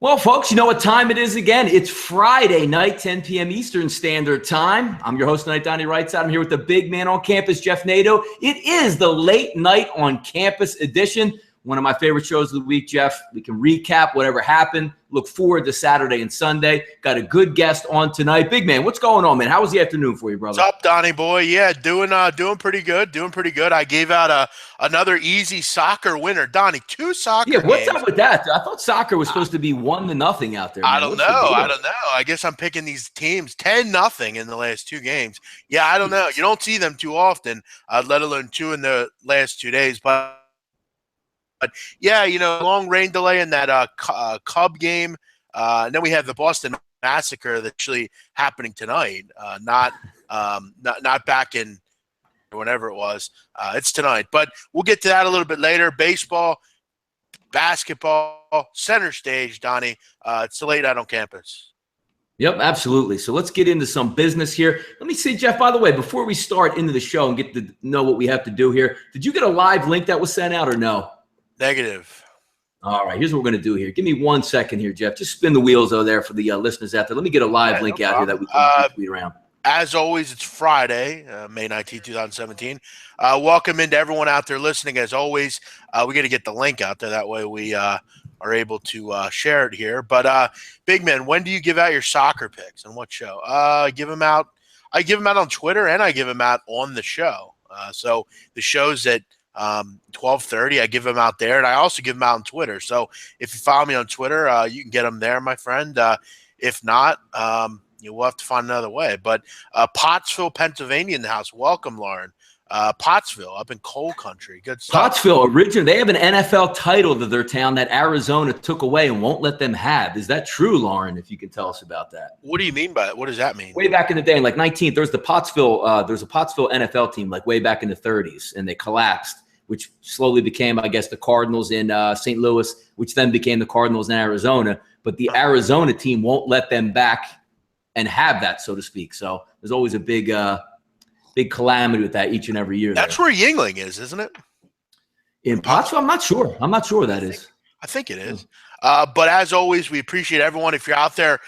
Well, folks, you know what time it is again. It's Friday night, 10 p.m. Eastern Standard Time. I'm your host tonight, Donnie Wrightside. I'm here with the big man on campus, Jeff Nadeau. It is the Late Night on Campus edition. One of my favorite shows of the week, Jeff. We can recap whatever happened. Look forward to Saturday and Sunday. Got a good guest on tonight. Big man, what's going on, man? How was the afternoon for you, brother? What's up, Donnie boy? Yeah, doing pretty good. I gave out another easy soccer winner. Donnie, two soccer games. What's up with that? I thought soccer was supposed to be 1-0 out there, man. I don't know. I guess I'm picking these teams 10-0 in the last two games. Yeah, I don't know. You don't see them too often, let alone two in the last 2 days. But yeah, long rain delay in that Cub game. And then we have the Boston Massacre that's actually happening tonight, not back in whenever it was. It's tonight. But we'll get to that a little bit later. Baseball, basketball, center stage, Donnie. It's the Late Night on Campus. Yep, absolutely. So let's get into some business here. Let me see, Jeff, by the way, before we start into the show and get to know what we have to do here, did you get a live link that was sent out or no? Negative. All right, here's what we're going to do here. Give me 1 second here, Jeff. Just spin the wheels over there for the listeners out there. Let me get a live link out here that we can tweet around. As always, it's Friday, May 19, 2017. Welcome into everyone out there listening. As always, we got to get the link out there. That way we are able to share it here. But, Big Man, when do you give out your soccer picks? On what show? I give them out on Twitter, and I give them out on the show. So the show's at 12:30. I give them out there, and I also give them out on Twitter. So if you follow me on Twitter, you can get them there, my friend. If not, we'll have to find another way. But Pottsville, Pennsylvania in the house. Welcome, Lauren. Pottsville up in coal country. Good stuff. Pottsville, they have an NFL title to their town that Arizona took away and won't let them have. Is that true, Lauren, if you can tell us about that? What do you mean by it? What does that mean? Way back in the day, in like 19th, there's a Pottsville NFL team like way back in the 30s, and they collapsed, which slowly became, I guess, the Cardinals in St. Louis, which then became the Cardinals in Arizona. But the Arizona team won't let them back and have that, so to speak. So there's always a big calamity with that each and every year. That's where Yingling is, isn't it? In Pottsville? I'm not sure. Where that is. I think it is. But as always, we appreciate everyone. If you're out there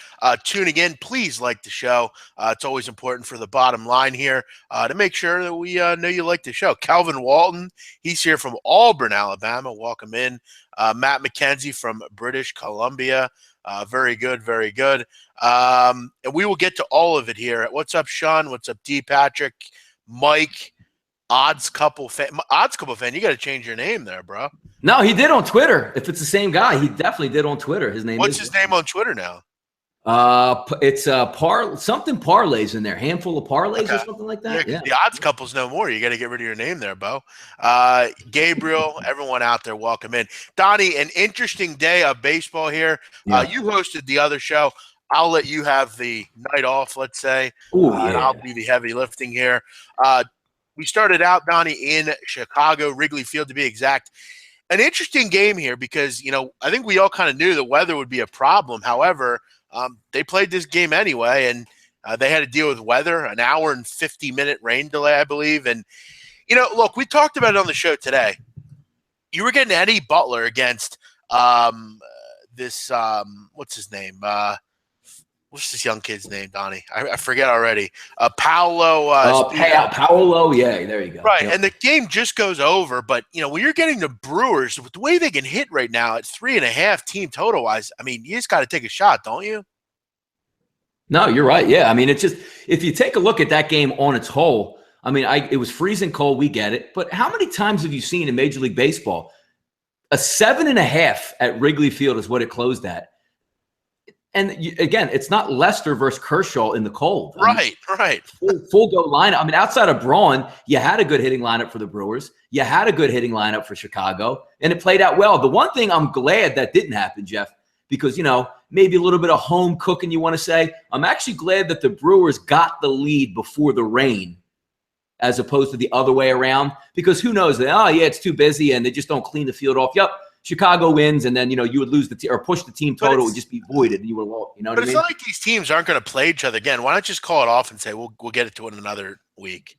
tuning in, please like the show. It's always important for the bottom line here to make sure that we know you like the show. Calvin Walton, he's here from Auburn, Alabama. Welcome in. Matt McKenzie from British Columbia. Very good, very good. And we will get to all of it here. What's up, Sean? What's up, D. Patrick? Mike? Odds Couple fan, you got to change your name there, bro. No, he did on Twitter. If it's the same guy, he definitely did on Twitter. His name. What's his name on Twitter now? It's something parlays in there, handful of parlays or something like that. Yeah, the Odds Couple's no more. You got to get rid of your name there, Bo. Gabriel, everyone out there, welcome in. Donnie, an interesting day of baseball here. Yeah. You hosted the other show. I'll let you have the night off, let's say. And I'll do the heavy lifting here. We started out, Donnie, in Chicago, Wrigley Field to be exact. An interesting game here because, I think we all kind of knew the weather would be a problem. However, they played this game anyway, and they had to deal with weather, an hour and 50-minute rain delay, I believe. And, look, we talked about it on the show today. You were getting Eddie Butler against this what's his name? What's this young kid's name, Donnie? I forget already. Paolo. Paolo, yeah, there you go. Right, yep. And the game just goes over. But, when you're getting the Brewers, with the way they can hit right now at 3.5 team total-wise, you just got to take a shot, don't you? No, you're right. Yeah, it's just if you take a look at that game on its whole, it was freezing cold. We get it. But how many times have you seen in Major League Baseball a 7.5 at Wrigley Field is what it closed at? And again, it's not Lester versus Kershaw in the cold. Right. Full go lineup. Outside of Braun, you had a good hitting lineup for the Brewers. You had a good hitting lineup for Chicago, and it played out well. The one thing I'm glad that didn't happen, Jeff, because, maybe a little bit of home cooking, you want to say. I'm actually glad that the Brewers got the lead before the rain as opposed to the other way around, because who knows? It's too busy, and they just don't clean the field off. Yep. Chicago wins, and then, you would lose or push the team total. It would just be voided, and you would lost. But it's not like these teams aren't going to play each other again. Why not just call it off and say, we'll get it to it in another week?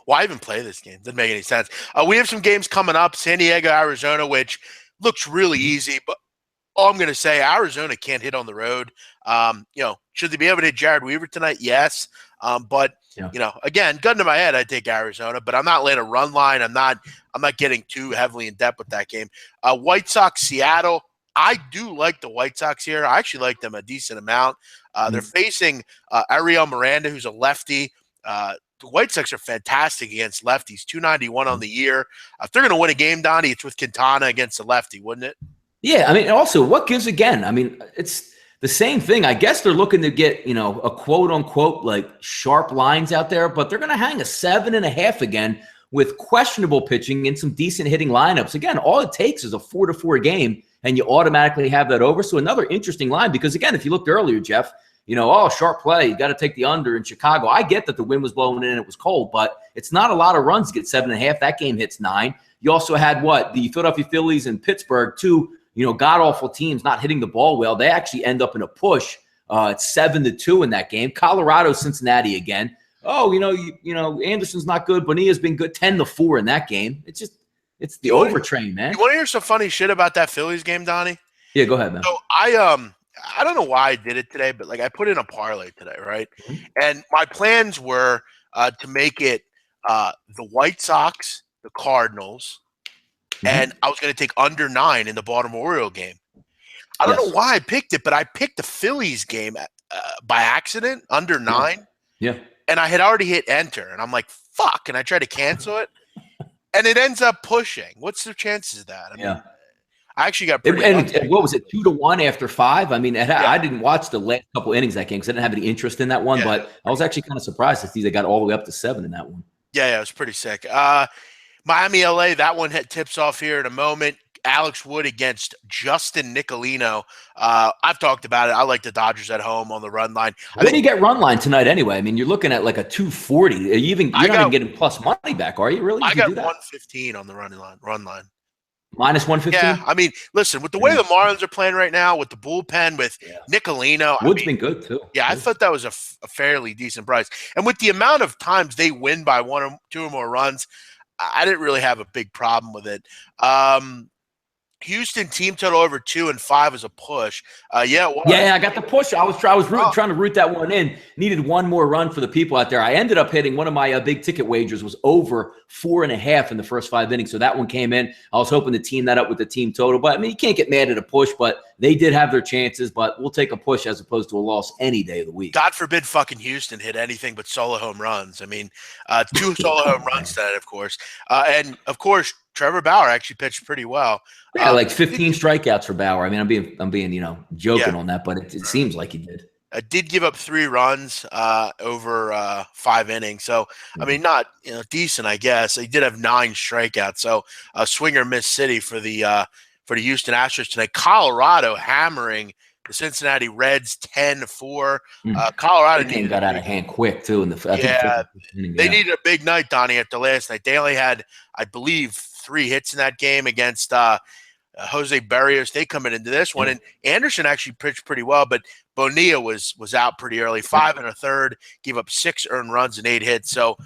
Why even play this game? Doesn't make any sense. We have some games coming up. San Diego, Arizona, which looks really easy. But All I'm going to say, Arizona can't hit on the road. Should they be able to hit Jared Weaver tonight? Yes. But again, gun to my head, I'd take Arizona, but I'm not laying a run line. I'm not getting too heavily in depth with that game. White Sox, Seattle. I do like the White Sox here. I actually like them a decent amount. They're facing Ariel Miranda, who's a lefty. The White Sox are fantastic against lefties, 291 on the year. If they're going to win a game, Donnie, it's with Quintana against the lefty, wouldn't it? Yeah, I mean, also, what gives again? I mean, it's the same thing. I guess they're looking to get, a quote-unquote, like, sharp lines out there, but they're going to hang a 7.5 again with questionable pitching and some decent hitting lineups. Again, all it takes is a 4-4 game, and you automatically have that over. So another interesting line because, again, if you looked earlier, Jeff, sharp play, you got to take the under in Chicago. I get that the wind was blowing in and it was cold, but it's not a lot of runs to get 7.5. That game hits 9. You also had the Philadelphia Phillies and Pittsburgh, two god-awful teams not hitting the ball well. They actually end up in a push. It's 7-2 in that game. Colorado, Cincinnati again. Anderson's not good. Bonilla's been good. 10-4 in that game. It's the overtrain, man. You want to hear some funny shit about that Phillies game, Donnie? Yeah, go ahead, man. So I don't know why I did it today, but I put in a parlay today, right? Mm-hmm. And my plans were to make it the White Sox, the Cardinals, and I was going to take under 9 in the Baltimore Oriole game. I don't know why I picked it, but I picked the Phillies game by accident, under 9. Yeah. And I had already hit enter, and I'm like, fuck, and I tried to cancel it, and it ends up pushing. What's the chances of that? I mean, I actually got pretty and what was it, 2-1 after 5? I mean, I didn't watch the last couple innings of that game because I didn't have any interest in that one, but I was actually kind of surprised to see they got all the way up to 7 in that one. Yeah, it was pretty sick. Miami, LA, that one tips off here in a moment. Alex Wood against Justin Nicolino. I've talked about it. I like the Dodgers at home on the run line. What do you get run line tonight anyway? I mean, you're looking at like a 240. You're not even getting plus money back, are you? Really? I got 115 on the run line. Minus 115? Yeah, I mean, listen, with the way the Marlins are playing right now, with the bullpen, with Nicolino. Wood's been good, too. Yeah, I thought that was a fairly decent price. And with the amount of times they win by 1 or 2 or more runs, I didn't really have a big problem with it. Houston team total over 2.5 is a push. Yeah, I got the push. I was trying to root that one in. Needed one more run for the people out there. I ended up hitting one of my big ticket wagers was over 4.5 in the first 5 innings. So that one came in. I was hoping to team that up with the team total. But I mean, you can't get mad at a push. But they did have their chances. But we'll take a push as opposed to a loss any day of the week. God forbid fucking Houston hit anything but solo home runs. I mean, 2 solo home runs tonight, of course, and of course. Trevor Bauer actually pitched pretty well. Yeah, like 15 strikeouts for Bauer. I mean, I'm being joking on that, but it seems like he did. Did give up 3 runs over 5 innings. So, I mean, not decent, I guess. He did have 9 strikeouts. So, a swinger miss city for the Houston Astros tonight. Colorado hammering the Cincinnati Reds 10-4. Colorado game got out of hand quick too. They needed a big night, Donnie, after last night. They only had, I believe, 3 hits in that game against Jose Berrios. They come into this one, and Anderson actually pitched pretty well, but Bonilla was out pretty early. 5 1/3, gave up 6 earned runs and 8 hits. So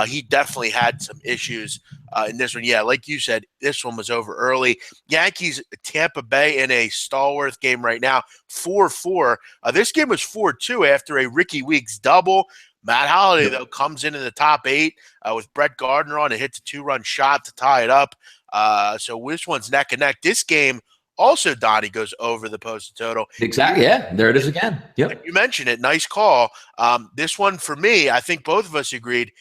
he definitely had some issues in this one. Yeah, like you said, this one was over early. Yankees, Tampa Bay in a stalwart game right now, 4-4. This game was 4-2 after a Ricky Weeks double. Matt Holliday, though, comes in the top 8 with Brett Gardner on and hits a 2-run shot to tie it up. So this one's neck and neck. This game also, Donnie, goes over the posted total. Exactly. Yeah, there it is again. Yep. Like you mentioned it. Nice call. This one, for me, I think both of us agreed,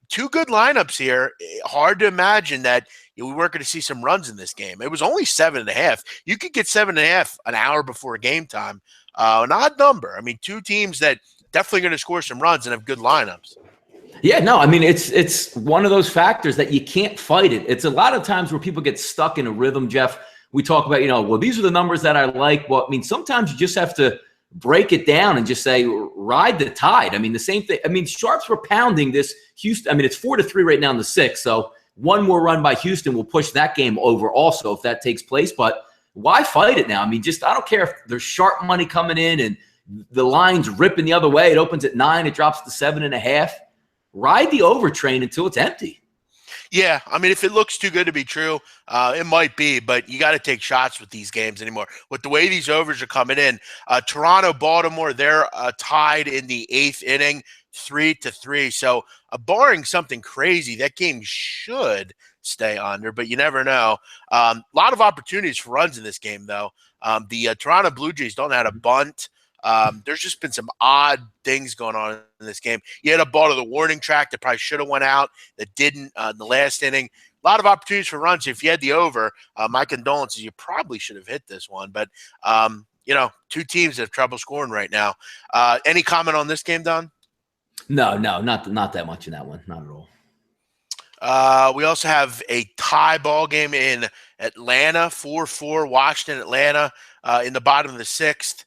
2 good lineups here. Hard to imagine that we weren't going to see some runs in this game. It was only 7.5. You could get 7.5 an hour before game time. An odd number. I mean, 2 teams that definitely going to score some runs and have good lineups. Yeah, no, I mean, it's one of those factors that you can't fight it. It's a lot of times where people get stuck in a rhythm, Jeff. We talk about, well, these are the numbers that I like. Well, I mean, sometimes you just have to break it down and just say, ride the tide. I mean, the same thing. I mean, Sharps were pounding this Houston. I mean, it's 4-3 right now in the 6th. So one more run by Houston will push that game over also if that takes place. But why fight it now? I mean, I don't care if there's sharp money coming in and the line's ripping the other way. It opens at 9. It drops to 7.5. Ride the over train until it's empty. Yeah, I mean, if it looks too good to be true, it might be, but you got to take shots with these games anymore. With the way these overs are coming in, Toronto, Baltimore, they're tied in the 8th inning, 3-3. So, barring something crazy, that game should stay under, but you never know. A lot of opportunities for runs in this game, though. The Toronto Blue Jays don't know how to bunt. There's just been some odd things going on in this game. You had a ball to the warning track that probably should have went out that didn't in the last inning. A lot of opportunities for runs. If you had the over, my condolences. You probably should have hit this one. But, two teams have trouble scoring right now. Any comment on this game, Don? No, not that much in that one. Not at all. We also have a tie ball game in Atlanta, 4-4, Washington, Atlanta, in the bottom of the 6th.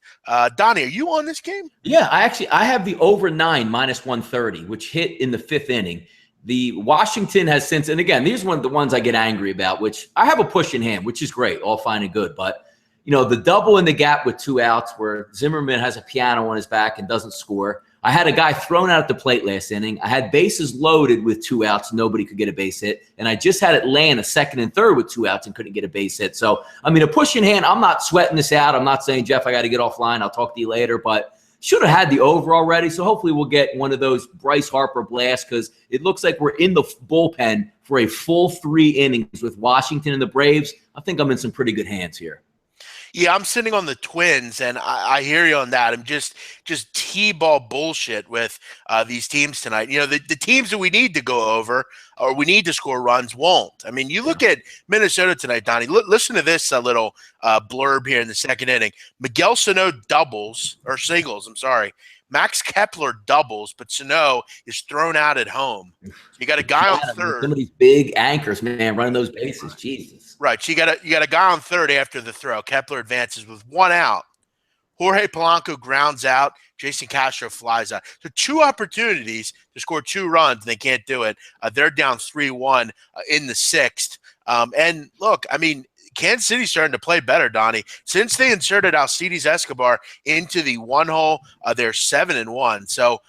Donnie, are you on this game? Yeah, I have the over 9 -130, which hit in the 5th inning. The Washington has since, and again, these are the ones I get angry about, which I have a push in hand, which is great, all fine and good. But, the double in the gap with 2 outs where Zimmerman has a piano on his back and doesn't score. I had a guy thrown out at the plate last inning. I had bases loaded with 2 outs. Nobody could get a base hit. And I just had Atlanta 2nd and 3rd with 2 outs and couldn't get a base hit. So, a push in hand, I'm not sweating this out. I'm not saying, Jeff, I got to get offline. I'll talk to you later. But should have had the over already. So hopefully we'll get one of those Bryce Harper blasts because it looks like we're in the bullpen for a full 3 innings with Washington and the Braves. I think I'm in some pretty good hands here. Yeah, I'm sitting on the Twins, and I hear you on that. I'm just T-ball bullshit with these teams tonight. The teams that we need to go over or we need to score runs won't. I mean, you look at Minnesota tonight, Donnie. Listen to this little blurb here in the 2nd inning. Miguel Sano singles. I'm sorry. Max Kepler doubles, but Sano is thrown out at home. You got a guy on 3rd. Some of these big anchors, man, running those bases. Jesus. Right. So you got a guy on 3rd after the throw. Kepler advances with 1 out. Jorge Polanco grounds out. Jason Castro flies out. So 2 opportunities to score 2 runs, and they can't do it. They're down 3-1 in the 6th. And look, I mean, Kansas City's starting to play better, Donnie. Since they inserted Alcides Escobar into the 1 hole, they're 7-1. So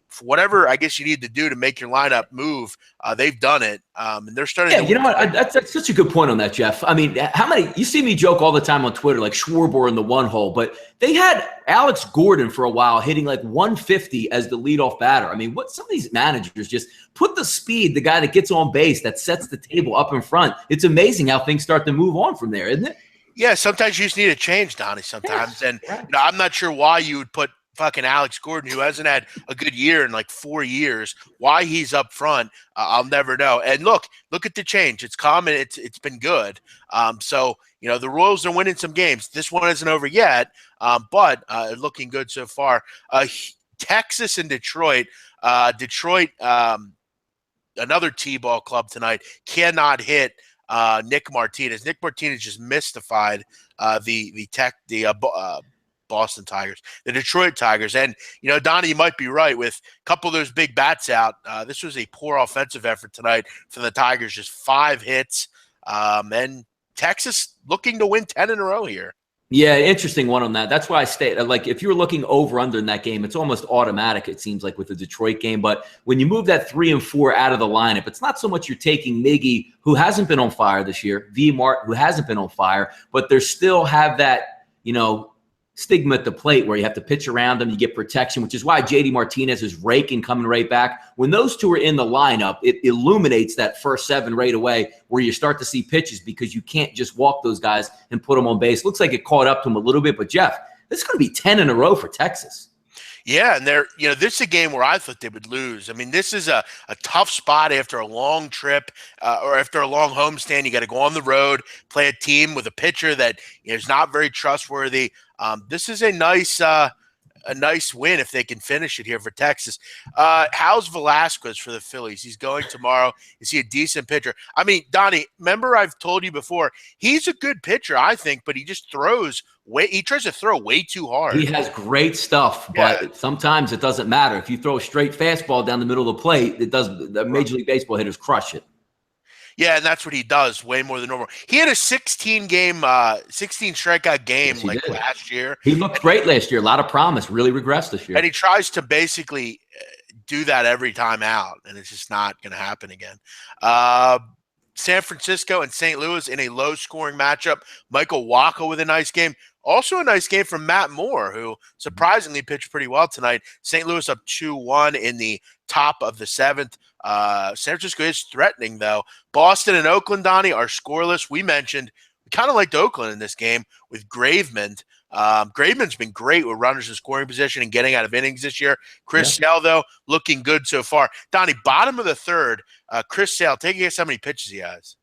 for whatever I guess you need to do to make your lineup move, they've done it. And they're starting to – you know what? That's such a good point on that, Jeff. I mean, how many – you see me joke all the time on Twitter like Schwarber in the 1 hole, but they had Alex Gordon for a while hitting like 150 as the leadoff batter. I mean, what some of these managers just put the speed, the guy that gets on base, that sets the table up in front. It's amazing how things start to move on from there, isn't it? Yeah, sometimes you just need a change, Donnie, sometimes. Yeah, and right. I'm not sure why you would put fucking Alex Gordon, who hasn't had a good year in like 4 years, why he's up front, I'll never know. And look at the change. It's come and it's been good. So, the Royals are winning some games. This one isn't over yet, but looking good so far. Texas and Detroit. Detroit, another T-ball club tonight, cannot hit Nick Martinez. Nick Martinez just mystified the Boston Tigers, the Detroit Tigers. And, Donnie, you might be right with a couple of those big bats out. This was a poor offensive effort tonight for the Tigers, just 5 hits. And Texas looking to win 10 in a row here. Yeah, interesting one on that. That's why I stayed. Like, if you were looking over under in that game, it's almost automatic, it seems like, with the Detroit game. But when you move that 3 and 4 out of the lineup, it's not so much you're taking Miggy, who hasn't been on fire this year, V. Mart, who hasn't been on fire, but they still have that, stigma at the plate where you have to pitch around them, you get protection, which is why JD Martinez is raking coming right back. When those two are in the lineup, it illuminates that first 7 right away where you start to see pitches because you can't just walk those guys and put them on base. Looks like it caught up to them a little bit, but Jeff, this is going to be 10 in a row for Texas. Yeah, and this is a game where I thought they would lose. I mean, this is a tough spot after a long trip or after a long homestand. You got to go on the road, play a team with a pitcher that is not very trustworthy. This is a nice win if they can finish it here for Texas. How's Velasquez for the Phillies? He's going tomorrow. Is he a decent pitcher? I mean, Donnie, remember I've told you before, he's a good pitcher, I think, but he just he tries to throw way too hard. He has great stuff, but sometimes it doesn't matter. If you throw a straight fastball down the middle of the plate, the Major League Baseball hitters crush it. Yeah, and that's what he does way more than normal. He had a 16 strikeout game last year. He looked great last year. A lot of promise. Really regressed this year. And he tries to basically do that every time out, and it's just not going to happen again. San Francisco and St. Louis in a low-scoring matchup. Michael Wacha with a nice game. Also a nice game from Matt Moore, who surprisingly pitched pretty well tonight. St. Louis up 2-1 in the top of the seventh. San Francisco is threatening, though. Boston and Oakland, Donnie, are scoreless. We mentioned we kind of liked Oakland in this game with Graveman. Graveman's been great with runners in scoring position and getting out of innings this year. Chris Sale, though, looking good so far. Donnie, bottom of the third, Chris Sale, take a guess how many pitches he has.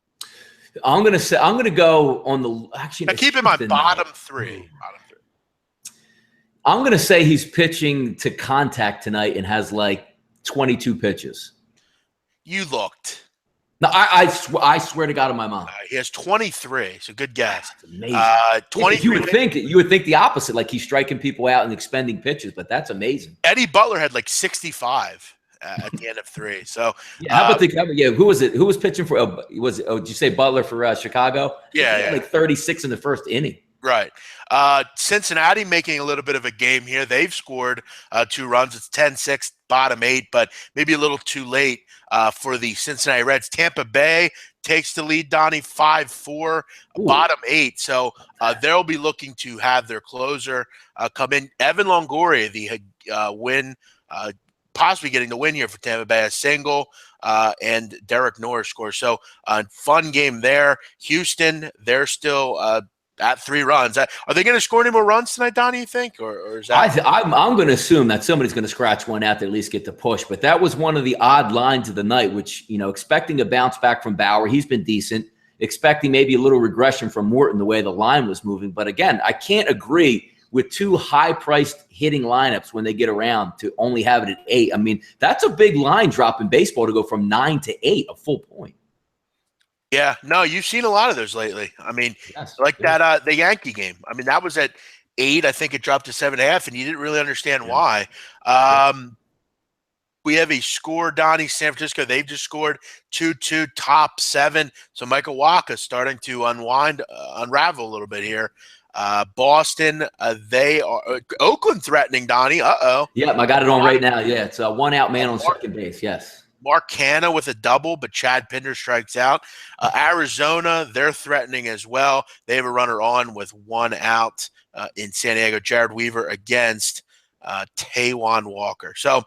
I'm gonna go on the actually. Now keep in mind, bottom three. I'm gonna say he's pitching to contact tonight and has like 22 pitches. You looked. No, I swear to God on my mom. He has 23. So good guess. That's amazing. 23. You would think the opposite, like he's striking people out and expending pitches, but that's amazing. Eddie Butler had like 65 at the end of three. So how about who was it? Who was pitching for? Did you say Butler for Chicago? Yeah, like 36 in the first inning. Right. Cincinnati making a little bit of a game here. They've scored 2 runs. It's 10-6, bottom 8, but maybe a little too late for the Cincinnati Reds. Tampa Bay takes the lead, Donnie, 5-4, bottom 8. So they'll be looking to have their closer come in. Evan Longoria, the win, possibly getting the win here for Tampa Bay, a single, and Derek Norris scores. So fun game there. Houston, they're still at 3 runs. Are they going to score any more runs tonight, Donnie, you think? Or is that I'm going to assume that somebody's going to scratch one out to at least get the push. But that was one of the odd lines of the night, which, expecting a bounce back from Bauer. He's been decent. Expecting maybe a little regression from Morton the way the line was moving. But again, I can't agree with 2 high-priced hitting lineups when they get around to only have it at 8. I mean, that's a big line drop in baseball to go from 9 to 8, a full point. Yeah, no, you've seen a lot of those lately. I mean, that the Yankee game. I mean, that was at 8. I think it dropped to 7.5, and you didn't really understand why. We have a score, Donnie. San Francisco, they've just scored 2-2, top 7. So Michael Wacha starting to unravel a little bit here. Boston, they are Oakland threatening, Donnie. Yeah, I got it on right now. Yeah, it's a one-out man on second base. Yes. Mark Canha with a double, but Chad Pinder strikes out. Arizona, they're threatening as well. They have a runner on with 1 out in San Diego. Jared Weaver against Taijuan Walker. So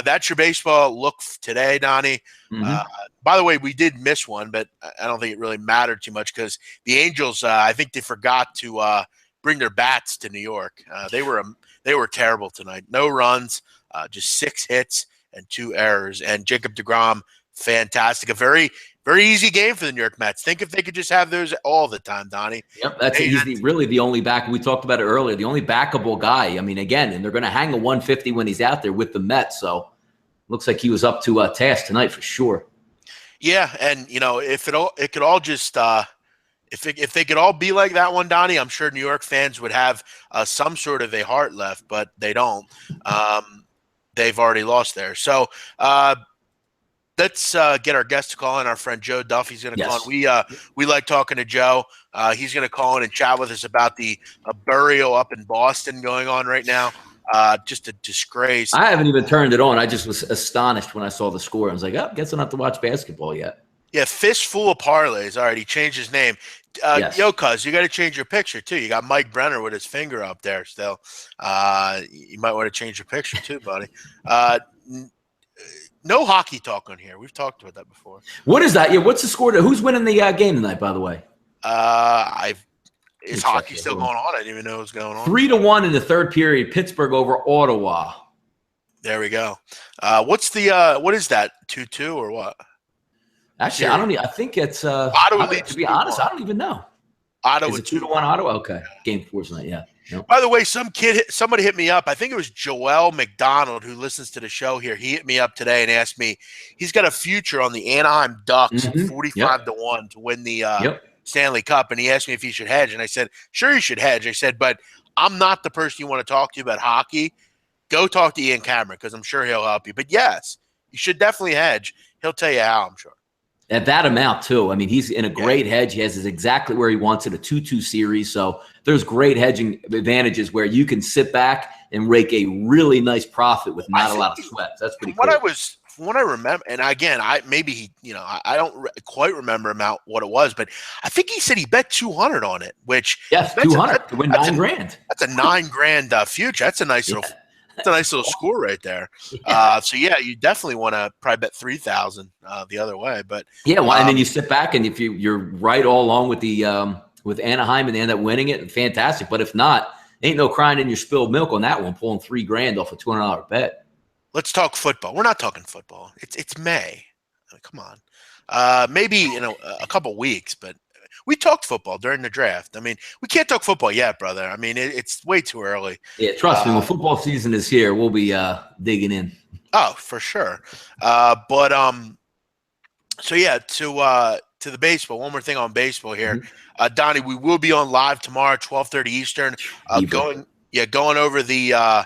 that's your baseball look today, Donnie. By the way, we did miss one, but I don't think it really mattered too much because the Angels, I think they forgot to bring their bats to New York. They were terrible tonight. No runs, just 6 hits and 2 errors. And Jacob deGrom, fantastic. A very, very easy game for the New York Mets. Think if they could just have those all the time, Donnie. Yep, he's really the only back. We talked about it earlier. The only backable guy. I mean, again, and they're going to hang a 150 when he's out there with the Mets. So looks like he was up to task tonight for sure. Yeah, and if it could all just if they could all be like that one, Donnie, I'm sure New York fans would have some sort of a heart left, but they don't. They've already lost there. So let's get our guest to call in. Our friend Joe Duff. He's going to call in. We like talking to Joe. He's going to call in and chat with us about the burial up in Boston going on right now. Just a disgrace. I haven't even turned it on. I just was astonished when I saw the score. I was like, guess I don't have to watch basketball yet. Yeah, fistful of parlays. All right, he changed his name. Yo, cuz, you got to change your picture, too. You got Mike Brenner with his finger up there still. You might want to change your picture, too, buddy. No hockey talk on here. We've talked about that before. What is that? Yeah, what's the score? Who's winning the game tonight, by the way? Is hockey still going on? I didn't even know what was going on. 3-1 in the third period. Pittsburgh over Ottawa. There we go. What is that? 2-2 or what? Actually, I think it's Ottawa. To be honest, I don't even know. Ottawa. Is it 2-1 Ottawa? Okay. Game 4 tonight, yeah. Nope. By the way, somebody hit me up. I think it was Joel McDonald who listens to the show here. He hit me up today and asked me, he's got a future on the Anaheim Ducks, 45-1 to win the Stanley Cup. And he asked me if he should hedge. And I said, sure, you should hedge. I said, but I'm not the person you want to talk to about hockey. Go talk to Ian Cameron because I'm sure he'll help you. But yes, you should definitely hedge. He'll tell you how, I'm sure. At that amount, too. I mean, he's in a great hedge. He has his exactly where he wants it, a 2-2 series. So there's great hedging advantages where you can sit back and rake a really nice profit with not a lot of sweat. That's pretty cool. From what I remember, and again, I don't quite remember what it was, but I think he said he bet 200 on it, which 200 to win $9,000. That's a $9,000 future. That's a nice little. That's a nice little score right there. So you definitely want to probably bet 3,000 the other way. But and then you sit back, and if you're right all along with the with Anaheim and they end up winning it, fantastic. But if not, ain't no crying in your spilled milk on that one. Pulling $3,000 off a $200 bet. Let's talk football. We're not talking football. It's May. Come on, maybe a couple weeks, but. We talked football during the draft. I mean, we can't talk football yet, brother. I mean, it's way too early. Yeah, trust me. When football season is here, we'll be digging in. Oh, for sure. To the baseball. One more thing on baseball here, Donnie. We will be on live tomorrow, 12:30 Eastern. Going over the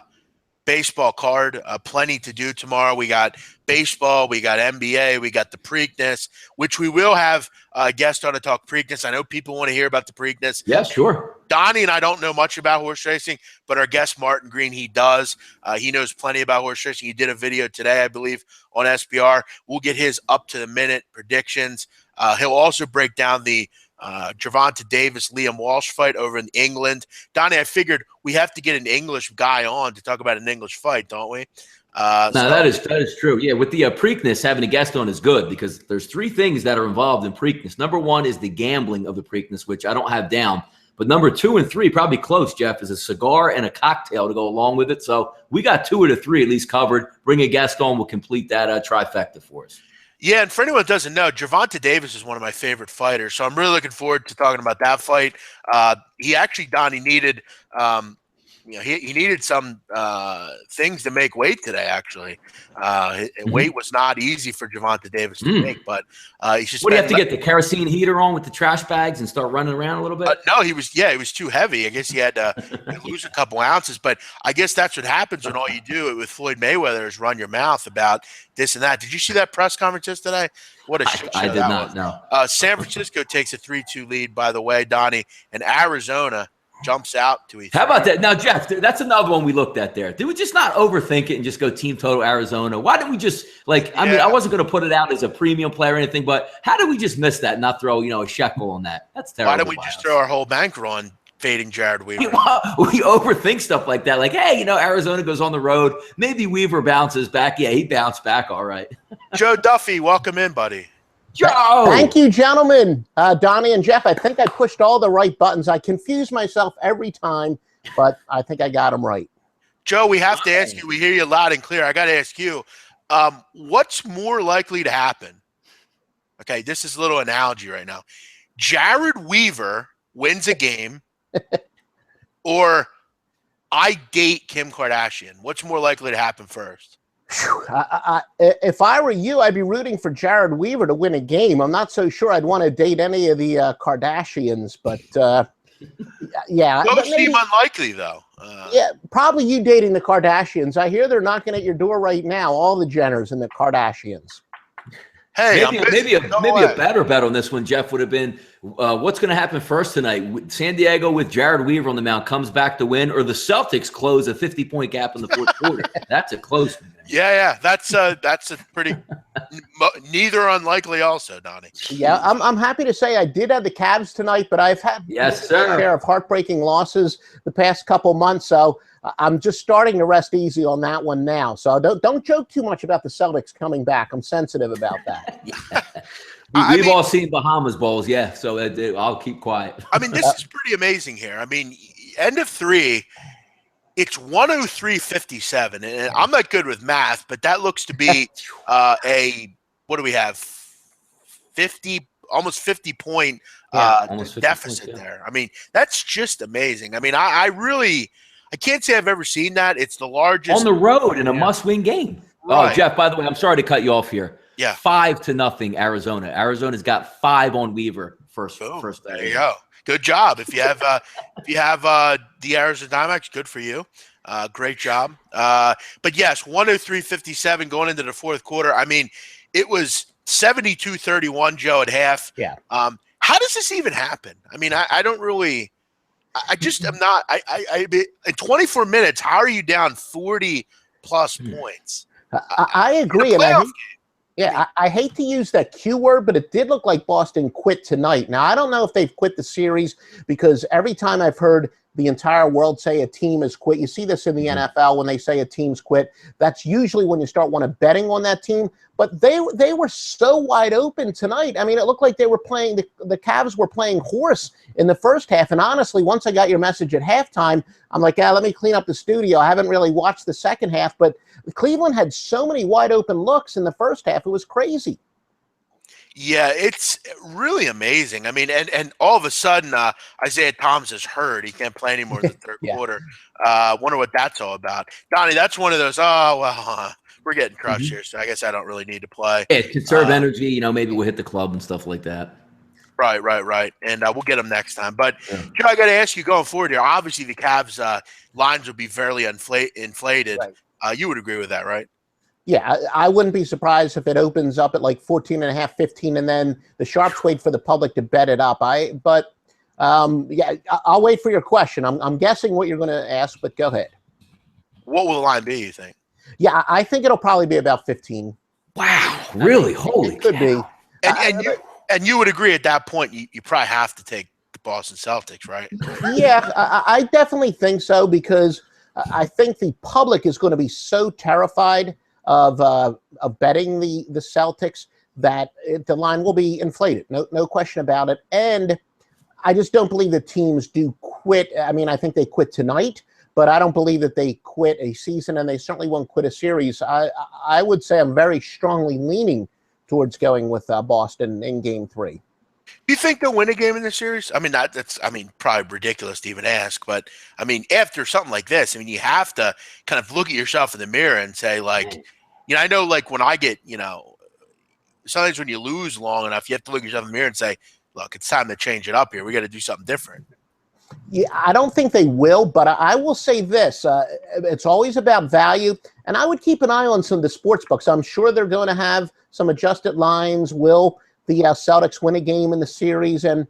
baseball card. Plenty to do tomorrow. We got baseball, we got NBA, we got the Preakness, which we will have a guest on to talk Preakness. I know people want to hear about the Preakness. Yeah, sure. Donnie and I don't know much about horse racing, but our guest Martin Green, he does. He knows plenty about horse racing. He did a video today, I believe, on SBR. We'll get his up-to-the-minute predictions. He'll also break down the Gervonta Davis, Liam Walsh fight over in England. Donnie, I figured we have to get an English guy on to talk about an English fight, don't we? That is true. Yeah, with the Preakness, having a guest on is good because there's three things that are involved in Preakness. Number one is the gambling of the Preakness, which I don't have down. But number 2 and 3, probably close, Jeff, is a cigar and a cocktail to go along with it. So we got 2 of the 3 at least covered. Bring a guest on, we'll complete that trifecta for us. Yeah, and for anyone that doesn't know, Gervonta Davis is one of my favorite fighters, so I'm really looking forward to talking about that fight. He actually, Donnie, needed he needed some things to make weight today, actually. Weight was not easy for Gervonta Davis to make, but he's just. What do you have to get the kerosene heater on with the trash bags and start running around a little bit? No, he was too heavy. I guess he had to lose a couple ounces, but I guess that's what happens when all you do with Floyd Mayweather is run your mouth about this and that. Did you see that press conference yesterday? What a shit show I did that not was. know. San Francisco takes a 3-2 lead, by the way, Donnie, and Arizona jumps out to each. How about that? Now, Jeff, that's another one we looked at there. Did we just not overthink it and just go team total Arizona? Why didn't we just I mean, I wasn't going to put it out as a premium player or anything, but how did we just miss that and not throw, a shekel on that? That's terrible. Why didn't we just throw our whole bankroll on fading Jared Weaver? We overthink stuff like that. Like, hey, Arizona goes on the road. Maybe Weaver bounces back. Yeah, he bounced back. All right. Joe Duffy, welcome in, buddy. Joe! Thank you, gentlemen. Donnie and Jeff, I think I pushed all the right buttons. I confuse myself every time, but I think I got them right. Joe, we have to ask you. We hear you loud and clear. I got to ask you, what's more likely to happen? Okay, this is a little analogy right now. Jared Weaver wins a game or I date Kim Kardashian. What's more likely to happen first? If I were you, I'd be rooting for Jared Weaver to win a game. I'm not so sure I'd want to date any of the Kardashians, but yeah. Those seem unlikely, though. Yeah, probably you dating the Kardashians. I hear they're knocking at your door right now, all the Jenners and the Kardashians. Hey, maybe a better bet on this one, Jeff, would have been what's going to happen first tonight? San Diego with Jared Weaver on the mound comes back to win, or the Celtics close a 50-point gap in the fourth quarter. That's a close one. Yeah, that's a pretty neither unlikely. Also, Donnie. Yeah, I'm happy to say I did have the Cavs tonight, but I've had a share of heartbreaking losses the past couple months, so I'm just starting to rest easy on that one now. So don't joke too much about the Celtics coming back. I'm sensitive about that. We've all seen Bahamas Bowls, yeah. So I'll keep quiet. I mean, this is pretty amazing here. I mean, end of 3, it's 103.57, and I'm not good with math, but that looks to be what do we have? 50, almost 50-point deficit there. I mean, that's just amazing. I mean, I can't say I've ever seen that. It's the largest on the road in a must-win game. Right. Oh, Jeff, by the way, I'm sorry to cut you off here. Yeah, 5-0 Arizona. Arizona's got 5 on Weaver first. There you go. Good job. If you have the Arizona Diamondbacks, good for you. Great job. But yes, 103.57 going into the fourth quarter. I mean, it was 72-31, Joe, at half. Yeah. How does this even happen? I mean, I don't really – I just am not – in 24 minutes, how are you down 40-plus points? I agree. In a playoff game. Yeah, I hate to use that Q word, but it did look like Boston quit tonight. Now, I don't know if they've quit the series, because every time I've heard the entire world say a team has quit, you see this in the NFL when they say a team's quit. That's usually when you start betting on that team. But they were so wide open tonight. I mean, it looked like they were playing, the Cavs were playing horse in the first half. And honestly, once I got your message at halftime, I'm like, let me clean up the studio. I haven't really watched the second half, but Cleveland had so many wide open looks in the first half. It was crazy. Yeah, it's really amazing. I mean, and all of a sudden, Isaiah Thomas is hurt. He can't play anymore in the third quarter. Wonder what that's all about. Donnie, that's one of those, we're getting crushed here, so I guess I don't really need to play. Yeah, conserve energy, maybe we'll hit the club and stuff like that. Right. And we'll get them next time. But, Joe, I got to ask you going forward here. Obviously, the Cavs lines will be fairly inflated. Right. You would agree with that, right? Yeah, I wouldn't be surprised if it opens up at like 14.5, 15, and then the sharps wait for the public to bet it up. But I'll wait for your question. I'm guessing what you're going to ask, but go ahead. What will the line be, you think? Yeah, I think it'll probably be about 15. Wow, really? Holy it could be. And you would agree at that point you probably have to take the Boston Celtics, right? Yeah, I definitely think so, because I think the public is going to be so terrified of betting the Celtics that the line will be inflated. No question about it. And I just don't believe that teams do quit. I mean, I think they quit tonight, but I don't believe that they quit a season, and they certainly won't quit a series. I would say I'm very strongly leaning towards going with Boston in Game 3. Do you think they'll win a game in this series? I mean, that's probably ridiculous to even ask, but I mean, after something like this, I mean, you have to kind of look at yourself in the mirror and say, like, I know, like, when I get, sometimes when you lose long enough, you have to look at yourself in the mirror and say, look, it's time to change it up here. We got to do something different. Yeah, I don't think they will, but I will say this. It's always about value, and I would keep an eye on some of the sports books. I'm sure they're going to have some adjusted lines. Will the Celtics win a game in the series? And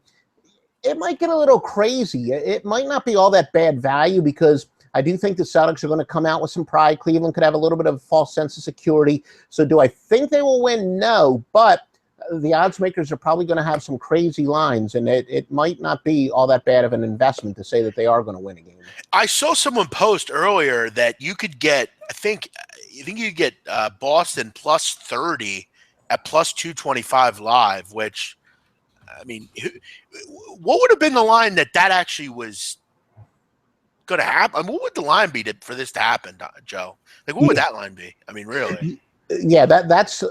it might get a little crazy. It might not be all that bad value, because I do think the Celtics are going to come out with some pride. Cleveland could have a little bit of a false sense of security. So do I think they will win? No, but the odds makers are probably going to have some crazy lines, and it might not be all that bad of an investment to say that they are going to win a game. I saw someone post earlier that you could get, I think you could get Boston plus 30 at plus 225 live, which, I mean, what would have been the line that actually was going to happen? I mean, what would the line be for this to happen, Joe? Like, what would that line be? I mean, really? Yeah, that's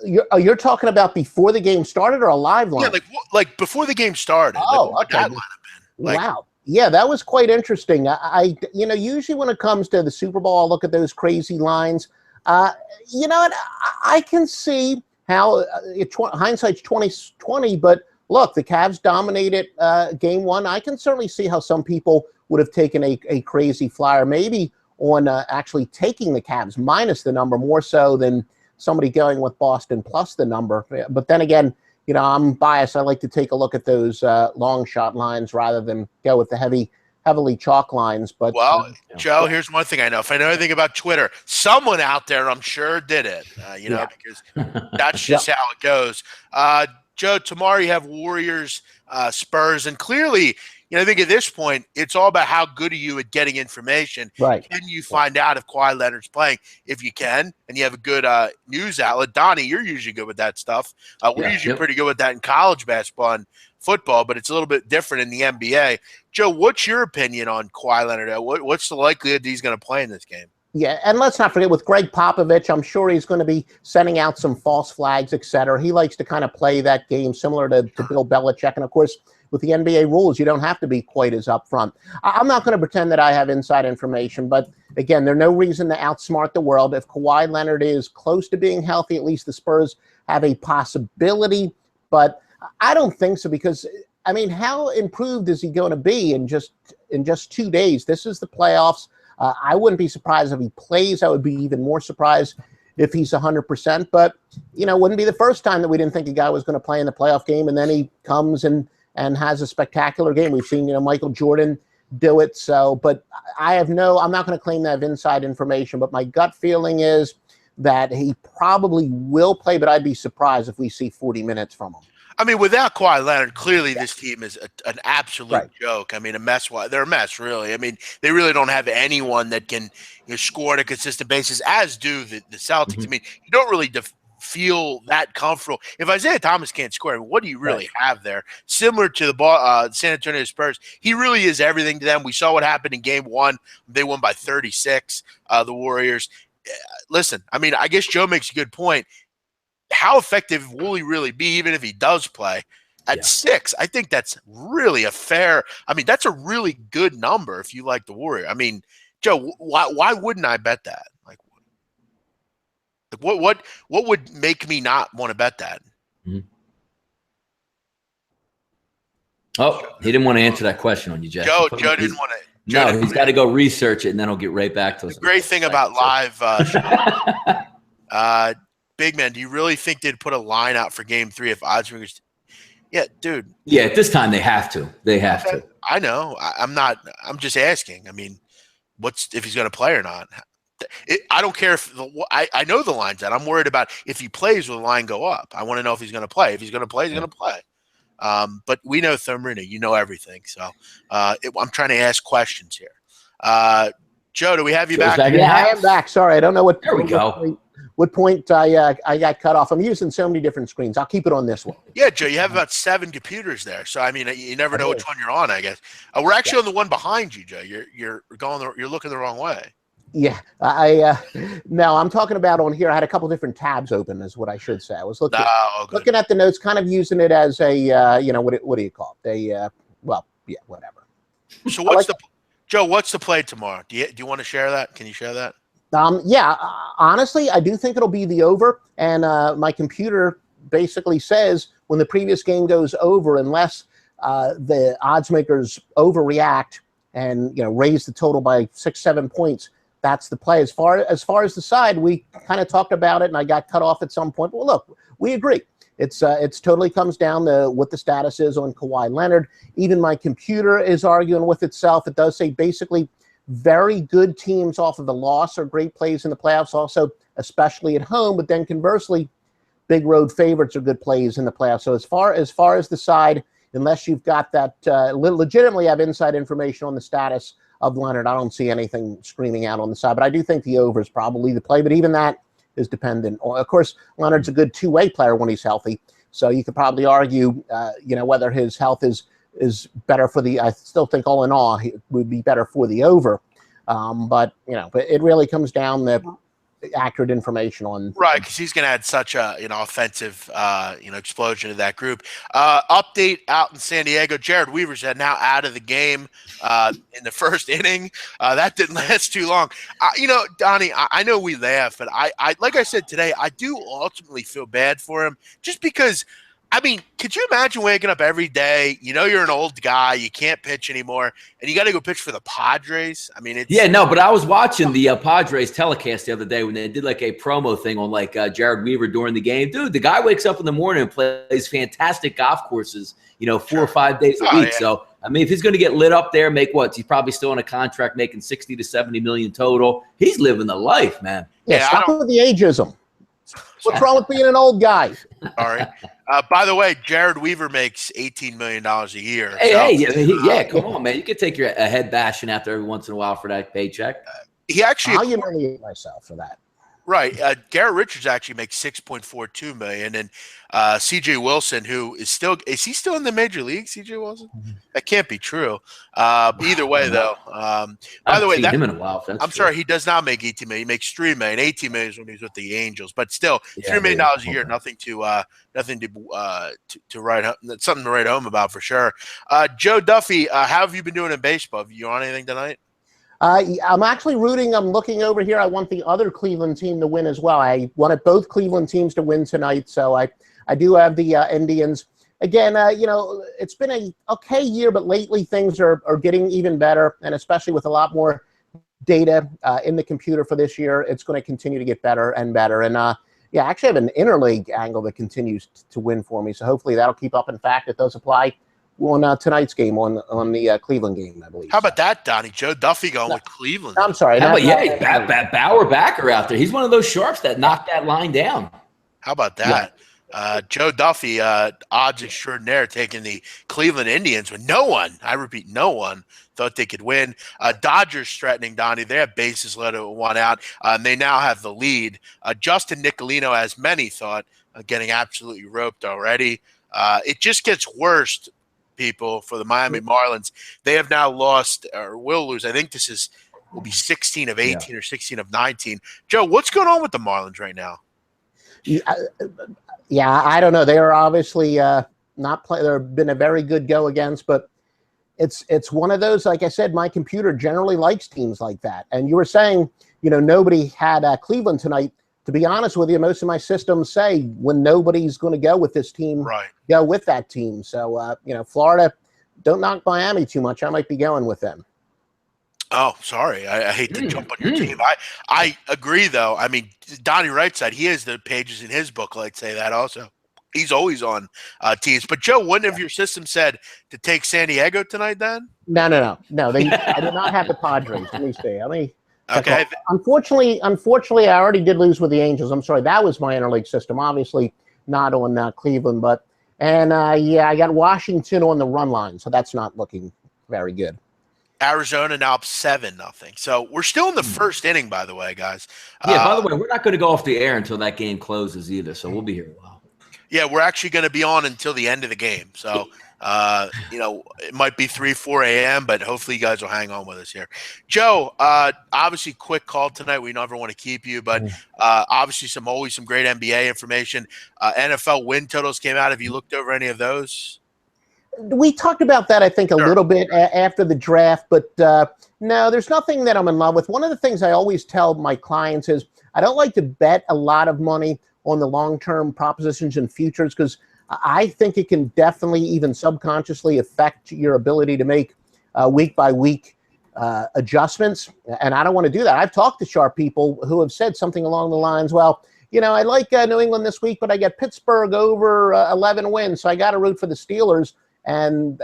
you're talking about before the game started, or a live line? Yeah, like before the game started. Oh, like, okay. That line have been? Like, wow. Yeah, that was quite interesting. I usually when it comes to the Super Bowl, I'll look at those crazy lines. You know what? I can see how hindsight's 20/20, but look, the Cavs dominated Game 1. I can certainly see how some people would have taken a crazy flyer, maybe on actually taking the Cavs minus the number, more so than somebody going with Boston plus the number. But then again, I'm biased. I like to take a look at those long shot lines rather than go with the heavily chalk lines. But Joe, here's one thing I know. If I know anything about Twitter, someone out there, I'm sure, did it. Because that's just how it goes. Joe, tomorrow you have Warriors, Spurs, and clearly, I think at this point, it's all about how good are you at getting information. Right. Can you find out if Kawhi Leonard's playing? If you can, and you have a good news outlet. Donnie, you're usually good with that stuff. We're usually pretty good with that in college basketball and football, but it's a little bit different in the NBA. Joe, what's your opinion on Kawhi Leonard? What's the likelihood that he's going to play in this game? Yeah, and let's not forget, with Greg Popovich, I'm sure he's going to be sending out some false flags, et cetera. He likes to kind of play that game similar to Bill Belichick. And, of course, with the NBA rules, you don't have to be quite as upfront. I'm not going to pretend that I have inside information, but, again, there's no reason to outsmart the world. If Kawhi Leonard is close to being healthy, at least the Spurs have a possibility. But I don't think so, because, I mean, how improved is he going to be in just 2 days? This is the playoffs. I wouldn't be surprised if he plays. I would be even more surprised if he's 100%. But, wouldn't be the first time that we didn't think a guy was going to play in the playoff game, and then he comes and has a spectacular game. We've seen, Michael Jordan do it. So, but I'm not going to claim to have inside information, but my gut feeling is that he probably will play, but I'd be surprised if we see 40 minutes from him. I mean, without Kawhi Leonard, clearly this team is an absolute joke. I mean, a mess. They're a mess, really. I mean, they really don't have anyone that can score on a consistent basis, as do the Celtics. Mm-hmm. I mean, you don't really feel that comfortable. If Isaiah Thomas can't score, what do you really have there? Similar to the San Antonio Spurs, he really is everything to them. We saw what happened in Game 1. They won by 36, the Warriors. Listen, I mean, I guess Joe makes a good point. How effective will he really be, even if he does play at 6? I think that's really that's a really good number if you like the Warrior. I mean, Joe, why wouldn't I bet that? Like what would make me not want to bet that? Mm-hmm. Oh, he didn't want to answer that question on you, Jeff. Joe didn't want to. No, he's got to go research it, and then he'll get right back to us. The great thing about live Big Man, do you really think they'd put a line out for Game 3 if odds makers? Yeah, dude. Yeah, at this time they have to. They have to. I know. I'm just asking. I mean, if he's going to play or not? I don't care if I know the line's out. I'm worried about if he plays, will the line go up? I want to know if he's going to play. If he's going to play, he's going to play. But we know Marino. You know everything. So I'm trying to ask questions here. Joe, do we have you back? Yeah, I am back. Sorry, I don't know what. There we go. What point I got cut off. I'm using so many different screens. I'll keep it on this one. Yeah, Joe, you have about 7 computers there. So, I mean, you never know which one you're on, I guess. We're actually on the one behind you, Joe. You're looking the wrong way. Yeah, no, I'm talking about on here. I had a couple different tabs open, is what I should say. I was looking at the notes, kind of using it as a, what do you call it? Whatever. So what's the play tomorrow? Do you want to share that? Can you share that? Honestly, I do think it'll be the over, and my computer basically says when the previous game goes over, unless the odds makers overreact and raise the total by 6-7 points, that's the play. As far as the side, we kind of talked about it, and I got cut off at some point. Well, look, we agree. It's totally comes down to what the status is on Kawhi Leonard. Even my computer is arguing with itself. It does say basically very good teams off of the loss are great plays in the playoffs, also especially at home. But then conversely, big road favorites are good plays in the playoffs. So as far as the side, unless you've got that legitimately have inside information on the status of Leonard, I don't see anything screaming out on the side. But I do think the over is probably the play. But even that is dependent. Of course, Leonard's a good two-way player when he's healthy. So you could probably argue, whether his health is better for I still think all in all, it would be better for the over. But it really comes down to accurate information on. Right, because he's going to add such a offensive explosion to that group. Update out in San Diego, Jared Weaver's now out of the game in the first inning. That didn't last too long. Donnie, I know we laugh, but I like I said today, I do ultimately feel bad for him just because. I mean, could you imagine waking up every day? You're an old guy, you can't pitch anymore, and you got to go pitch for the Padres. I mean, but I was watching the Padres telecast the other day when they did like a promo thing on Jared Weaver during the game. Dude, the guy wakes up in the morning and plays fantastic golf courses, 4 or 5 days a week. Yeah. So, I mean, if he's going to get lit up there, he's probably still on a contract making 60 to 70 million total. He's living the life, man. Yeah, stop with the ageism. What's wrong with being an old guy? All right. By the way, Jared Weaver makes $18 million a year. Come on, man. You can take your head bashing out there every once in a while for that paycheck. I'll humiliate myself for that. Right. Garrett Richards actually makes $6.42 million, and C.J. Wilson, who is he still in the major league? C.J. Wilson? That can't be true. Either way, though. By the way, him in a while. I'm sorry, he does not make $18 million. He makes $3 million. $18 million is when he's with the Angels, but still, $3 million a year. Nothing to write home. That's something to write home about for sure. Joe Duffy, how have you been doing in baseball? Have you on anything tonight? I'm actually rooting. I'm looking over here. I want the other Cleveland team to win as well. I wanted both Cleveland teams to win tonight, so I do have the Indians. Again, it's been a okay year, but lately things are getting even better, and especially with a lot more data in the computer for this year. It's going to continue to get better and better. And yeah, I actually have an interleague angle that continues to win for me. So hopefully that'll keep up. In fact, it does apply on tonight's game on the Cleveland game, I believe. How about that, Donnie? Joe Duffy going with Cleveland. I'm sorry. How about Bauer Backer out there? He's one of those sharps that knocked that line down. How about that? Yeah. Joe Duffy, odds extraordinaire, taking the Cleveland Indians when no one, I repeat, no one thought they could win. Dodgers threatening, Donnie. They have bases loaded with one out, and they now have the lead. Justin Nicolino, as many thought, getting absolutely roped already. It just gets worse, people, for the Miami Marlins. They have now lost, or will lose. I think this will be 16 of 18 or 16 of 19. Joe, what's going on with the Marlins right now? Yeah, I don't know. They are obviously not play. They've been a very good go against, but it's one of those. Like I said, my computer generally likes teams like that. And you were saying, nobody had Cleveland tonight. To be honest with you, most of my systems say when nobody's going to go with this team, go with that team. So Florida, don't knock Miami too much. I might be going with them. Oh, sorry. I hate to jump on your team. I agree, though. I mean, Donnie Wright said he has the pages in his booklet say that also. He's always on teams. But, Joe, wouldn't have your system said to take San Diego tonight then? No. I did not have the Padres. Let me see. Okay. Unfortunately, I already did lose with the Angels. I'm sorry. That was my interleague system. Obviously not on Cleveland. I got Washington on the run line. So that's not looking very good. Arizona now up 7-0. So we're still in the first inning, by the way, guys. Yeah, by the way, we're not going to go off the air until that game closes either, so we'll be here a while. Yeah, we're actually going to be on until the end of the game. So, it might be 3, 4 a.m., but hopefully you guys will hang on with us here. Joe, obviously quick call tonight. We never want to keep you, but obviously always some great NBA information. NFL win totals came out. Have you looked over any of those? We talked about that, I think, a little bit after the draft, but no, there's nothing that I'm in love with. One of the things I always tell my clients is I don't like to bet a lot of money on the long-term propositions and futures because I think it can definitely even subconsciously affect your ability to make week-by-week adjustments, and I don't want to do that. I've talked to sharp people who have said something along the lines, well, I like New England this week, but I get Pittsburgh over 11 wins, so I got to root for the Steelers. And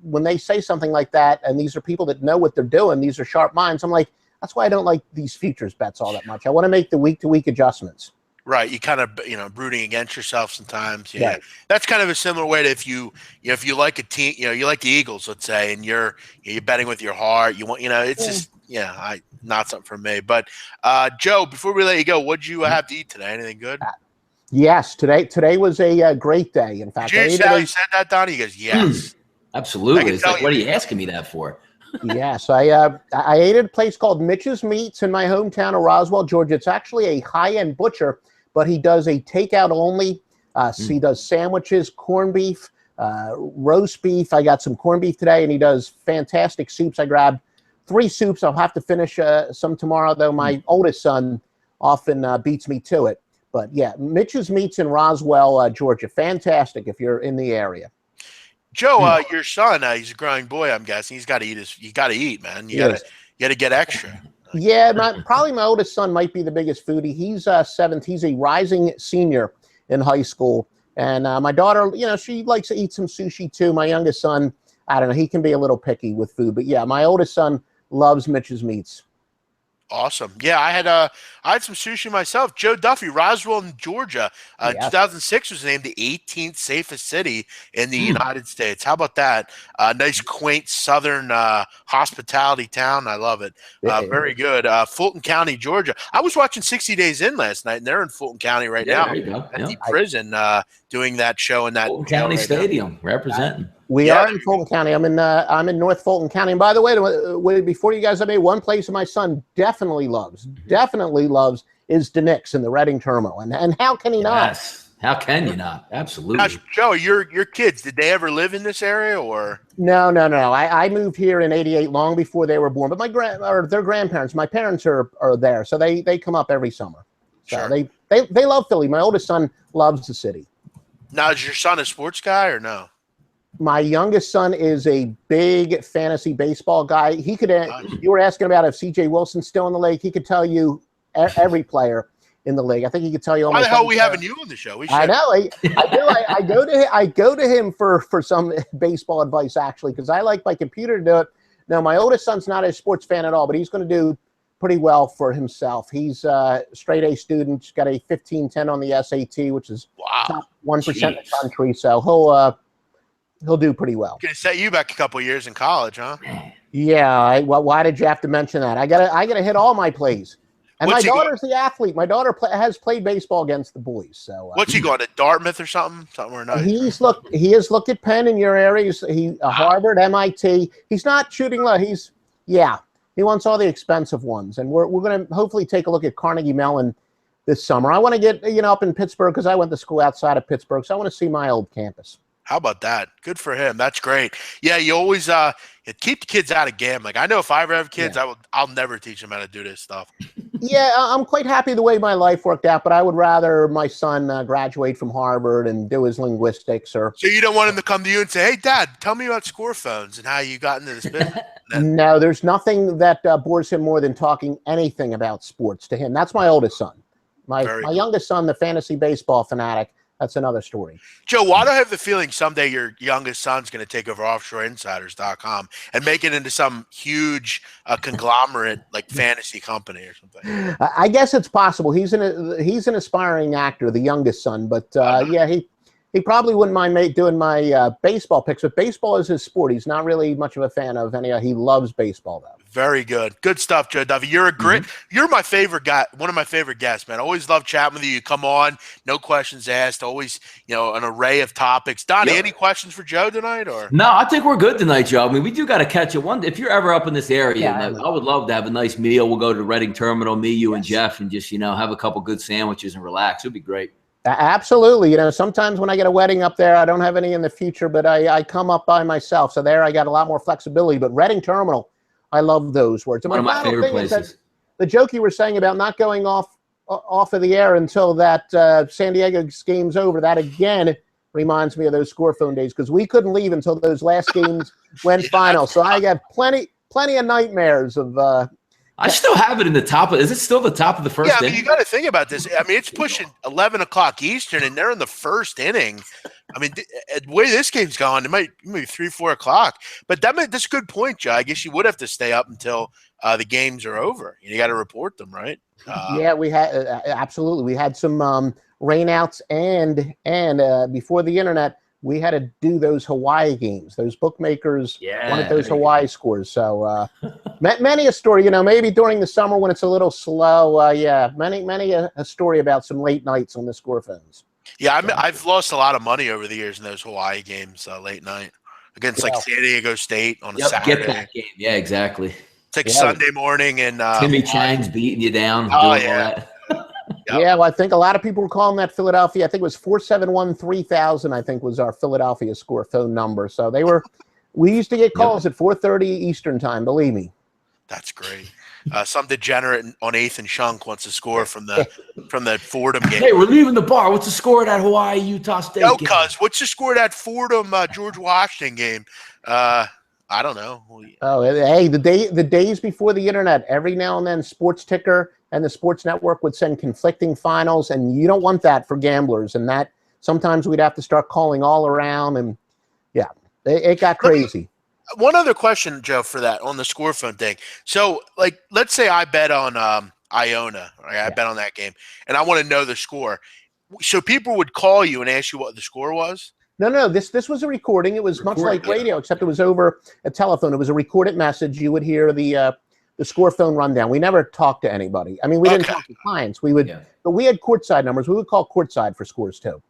when they say something like that, and these are people that know what they're doing, these are sharp minds, I'm like, that's why I don't like these futures bets all that much. I want to make the week-to-week adjustmts. Right. You kind of, rooting against yourself sometimes. Yeah. Right. That's kind of a similar way to if you like a team, you like the Eagles, let's say, and you're betting with your heart. You want, it's just, not something for me. But Joe, before we let you go, what'd you have to eat today? Anything good? Yes, today was a great day. In fact, did you how you said that, Donnie? He goes, yes. Absolutely. It's like, what are you asking me that for? Yes, I ate at a place called Mitch's Meats in my hometown of Roswell, Georgia. It's actually a high-end butcher, but he does a takeout only. He does sandwiches, corned beef, roast beef. I got some corned beef today, and he does fantastic soups. I grabbed 3 soups. I'll have to finish some tomorrow, though my oldest son often beats me to it. But yeah, Mitch's Meats in Roswell, Georgia. Fantastic if you're in the area. Joe, your son, he's a growing boy, I'm guessing. He's got to eat. You got to eat, man. You got to get extra. Yeah, probably my oldest son might be the biggest foodie. He's 7th. He's a rising senior in high school. And my daughter, she likes to eat some sushi too. My youngest son, I don't know, he can be a little picky with food. But yeah, my oldest son loves Mitch's Meats. Awesome. Yeah, I had some sushi myself. Joe Duffy, Roswell, Georgia. 2006 was named the 18th safest city in the United States. How about that? Nice, quaint southern hospitality town. I love it. Very good. Fulton County, Georgia. I was watching 60 Days In last night, and they're in Fulton County right now. There you go. At the prison doing that show in that Fulton County Stadium, representing. We are in Fulton County. I'm in North Fulton County. And by the way, before you guys, I made one place my son definitely loves is DeNick's in the Reading Terminal. And how can he not? Yes. How can you not? Absolutely. Now, Joe, your kids, did they ever live in this area or? No. I moved here in '88, long before they were born. But their grandparents, my parents are there, so they come up every summer. So sure. They love Philly. My oldest son loves the city. Now, is your son a sports guy or no? My youngest son is a big fantasy baseball guy. He could. You were asking about if C.J. Wilson's still in the league. He could tell you every player in the league. I think he could tell you almost. Why the hell are we having you on the show? I know. I do. I go to him for some baseball advice, actually, because I like my computer to do it. Now, my oldest son's not a sports fan at all, but he's going to do pretty well for himself. He's a straight A student. He's got a 1510 on the SAT, which is top 1% in the country. So he'll do pretty well. Gonna set you back a couple of years in college, huh? Yeah. Why did you have to mention that? I gotta hit all my plays. And my daughter's the athlete. My daughter has played baseball against the boys. So what's he going to Dartmouth or something? Something or not? He has looked at Penn in your area. He's Harvard, MIT. He's not shooting low. He wants all the expensive ones. And we're going to hopefully take a look at Carnegie Mellon this summer. I want to get up in Pittsburgh because I went to school outside of Pittsburgh, so I want to see my old campus. How about that? Good for him. That's great. Yeah, you always keep the kids out of gambling. I know if I ever have kids, I'll never teach them how to do this stuff. Yeah, I'm quite happy the way my life worked out, but I would rather my son graduate from Harvard and do his linguistics. So you don't want him to come to you and say, "Hey, Dad, tell me about score phones and how you got into this business." No, there's nothing that bores him more than talking anything about sports to him. That's my oldest son. My youngest son, the fantasy baseball fanatic. That's another story. Joe, why do I have the feeling someday your youngest son's going to take over OffshoreInsiders.com and make it into some huge conglomerate like fantasy company or something? I guess it's possible. He's an aspiring actor, the youngest son, but he probably wouldn't mind doing my baseball picks. But baseball is his sport. He's not really much of a fan of any. He loves baseball though. Very good. Good stuff, Joe Duffy. You're a great you're my favorite guy, one of my favorite guests, man. Always love chatting with you. You come on, no questions asked, always, an array of topics. Donnie, any questions for Joe tonight or? No, I think we're good tonight, Joe. I mean, we do got to catch it one. If you're ever up in this area, I would love to have a nice meal. We'll go to the Reading Terminal, me, you, and Jeff, and just, have a couple good sandwiches and relax. It'd be great. Absolutely. Sometimes when I get a wedding up there, I don't have any in the future, but I come up by myself. So there I got a lot more flexibility. But Reading Terminal, I love those words. And one of my favorite places. Is that the joke you were saying about not going off of the air until that San Diego game's over, that again reminds me of those score phone days because we couldn't leave until those last games went final. So I got plenty of nightmares of I still have it in the top. Is it still the top of the first inning? You got to think about this. I mean, it's pushing 11 o'clock Eastern, and they're in the first inning. I mean, the way this game's going, it might be 3, 4 o'clock. But that's a good point, Joe. I guess you would have to stay up until the games are over. You got to report them, right? We had absolutely. We had some rainouts, and before the internet, we had to do those Hawaii games. Those bookmakers wanted those Hawaii scores. So many a story, maybe during the summer when it's a little slow. Many a story about some late nights on the score phones. Yeah, I've lost a lot of money over the years in those Hawaii games late night against like San Diego State on a Saturday. Get that game. Yeah, exactly. It's like Sunday morning and Timmy Chang's beating you down. Oh, yeah. Yeah, well, I think a lot of people were calling that Philadelphia. I think it was 471-3000. I think was our Philadelphia score phone number. So we used to get calls at 4:30 Eastern time. Believe me. That's great. Some degenerate on 8th and Shunk wants to score from the Fordham game. Hey, we're leaving the bar. What's the score of that Hawaii-Utah State game? Cuz, what's the score of that Fordham George Washington game? I don't know. Oh, hey, the days before the internet, every now and then Sports Ticker and the Sports Network would send conflicting finals, and you don't want that for gamblers. And that sometimes we'd have to start calling all around, and it got crazy. One other question, Joe, for that on the score phone thing. So, let's say I bet on Iona, right? I bet on that game, and I want to know the score. So people would call you and ask you what the score was? No. This was a recording. It was much like radio, except it was over a telephone. It was a recorded message. You would hear the score phone rundown. We never talked to anybody. I mean, we didn't talk to clients. We would, but we had courtside numbers. We would call courtside for scores too.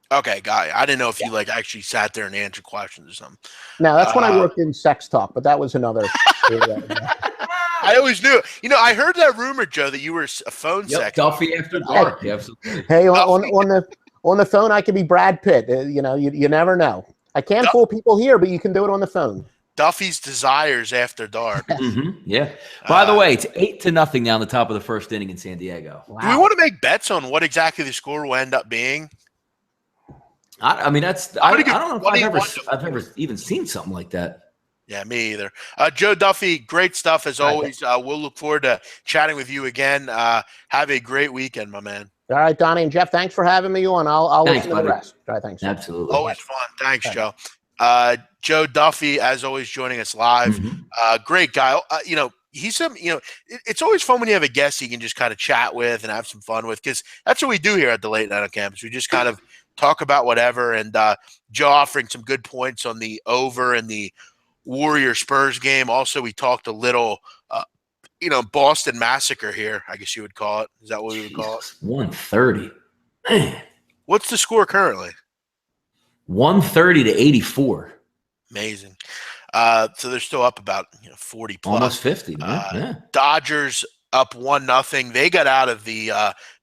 Okay, got it. I didn't know if you actually sat there and answered questions or something. No, that's when I worked in sex talk, but that was another. I always knew. I heard that rumor, Joe, that you were a phone sex. Duffy after dark. Absolutely. Hey, on the phone, I could be Brad Pitt. You never know. I can't fool people here, but you can do it on the phone. Duffy's Desires After Dark. Yeah. By the way, it's 8-0 now in the top of the first inning in San Diego. Wow. Do we want to make bets on what exactly the score will end up being? I mean, I don't know if I've ever even seen something like that. Yeah, me either. Joe Duffy, great stuff as always. We'll look forward to chatting with you again. Have a great weekend, my man. All right, Donnie and Jeff, thanks for having me on. I'll listen to the rest. All right, thanks. Absolutely. Always fun. Thanks, Joe. Joe Duffy, as always, joining us live. Great guy. It's always fun when you have a guest you can just kind of chat with and have some fun with, because that's what we do here at the Late Night on Campus. We just kind of talk about whatever. And Joe offering some good points on the over and the Warrior Spurs game. Also, we talked a little, Boston Massacre here, I guess you would call it. Is that what we would call it? 130. Man. What's the score currently? 130 to 84. Amazing. So they're still up about 40 plus. Almost 50, man. Yeah. Dodgers up 1-0. They got out of the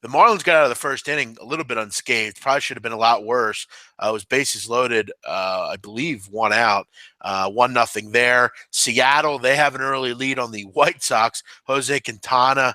Marlins got out of the first inning a little bit unscathed. Probably should have been a lot worse. It was bases loaded, I believe, 1 out. 1-0 there. Seattle, they have an early lead on the White Sox. Jose Quintana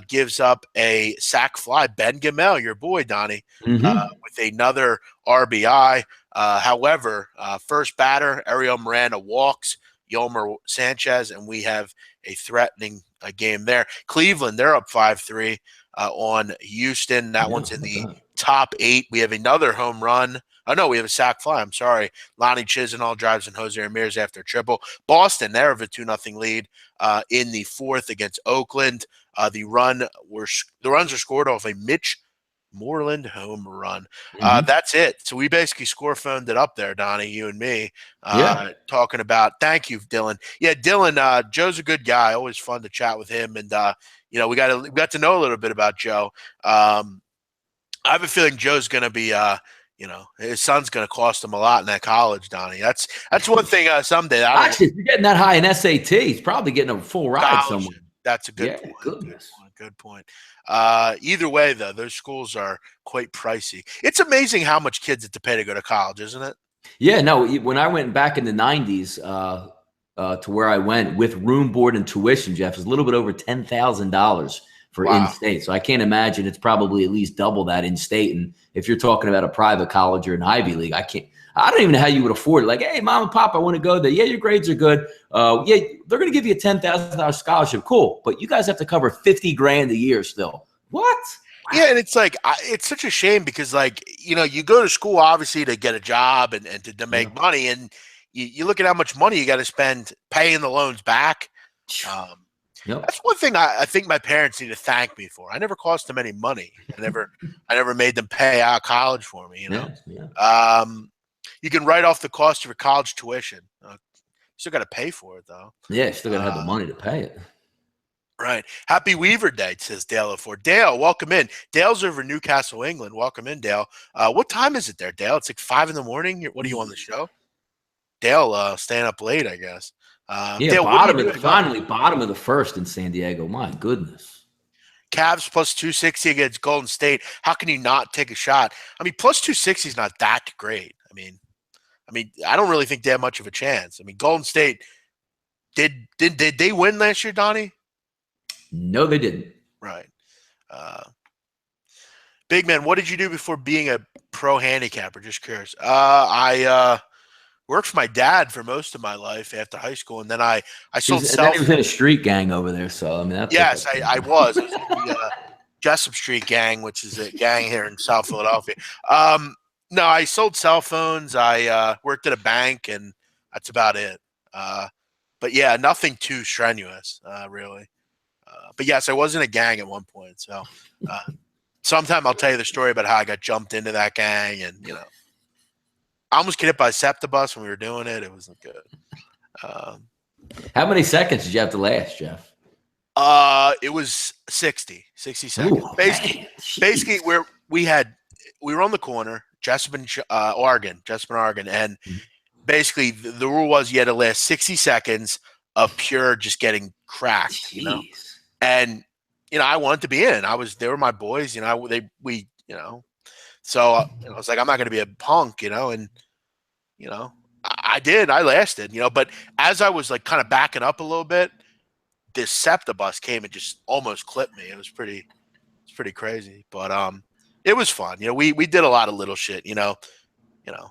gives up a sac fly. Ben Gamel, your boy, Donnie, with another RBI. However, first batter, Ariel Miranda walks Yolmer Sanchez, and we have a threatening game there. Cleveland, they're up 5-3 on Houston. That one's in the top 8. We have another home run. Oh, no, we have a sac fly. I'm sorry. Lonnie Chisenhall drives in Jose Ramirez after a triple. Boston, they have a 2-0 lead in the 4th against Oakland. The runs are scored off a Mitch Moreland home run. That's it. So we basically score phoned it up there, Donnie, you and me, talking about. Thank you, Dylan. Yeah, Dylan, Joe's a good guy. Always fun to chat with him. And, we got to know a little bit about Joe. I have a feeling Joe's going to be, his son's going to cost him a lot in that college, Donnie. That's one thing someday. Actually, if you're getting that high in SAT, he's probably getting a full ride somewhere. That's a good point. Goodness. Good point. Either way, though, those schools are quite pricey. It's amazing how much kids have to pay to go to college, isn't it? Yeah, no. When I went back in the 90s to where I went with room, board, and tuition, Jeff, is a little bit over $10,000 for in-state. So I can't imagine it's probably at least double that in-state. And if you're talking about a private college or an Ivy League, I don't even know how you would afford it. Like, hey, mom and pop, I want to go there. Yeah, your grades are good. Yeah, they're going to give you a $10,000 scholarship. Cool. But you guys have to cover $50,000 a year still. What? Yeah, and it's like, it's such a shame because, like, you go to school obviously to get a job and to make money, and you look at how much money you got to spend paying the loans back. That's one thing I think my parents need to thank me for. I never cost them any money. I never made them pay out college for me. You can write off the cost of your college tuition. Still got to pay for it, though. Yeah, still got to have the money to pay it. Right. Happy Weaver Day, says Dale Ford. Dale, welcome in. Dale's over in Newcastle, England. Welcome in, Dale. What time is it there, Dale? It's like 5 a.m. What are you on the show? Dale, staying up late, I guess. Dale, bottom of the first in San Diego. My goodness. Cavs plus 260 against Golden State. How can you not take a shot? I mean, plus 260 is not that great. I mean, I don't really think they have much of a chance. I mean, Golden State, did they win last year, Donnie? No, they didn't. Right. Big man, what did you do before being a pro handicapper? Just curious. I worked for my dad for most of my life after high school, and then I sold cell phones. He was in a street gang over there, so I mean, that's yes, I was. I was in the Jessup Street gang, which is a gang here in South Philadelphia. No, I sold cell phones. I worked at a bank, and that's about it. But yeah, nothing too strenuous, really. But yes, I was in a gang at one point. So sometime I'll tell you the story about how I got jumped into that gang, and I almost get hit by a septibus when we were doing it. It wasn't good. How many seconds did you have to last, Jeff? It was 60 seconds. Ooh, basically, where we were on the corner, Jessup and Oregon, and basically the rule was you had to last 60 seconds of pure just getting cracked, And I wanted to be in. They were my boys, So I was like, I'm not going to be a punk, and I did. I lasted, But as I was like kind of backing up a little bit, this septibus came and just almost clipped me. It was pretty crazy, but it was fun. We did a lot of little shit. you know,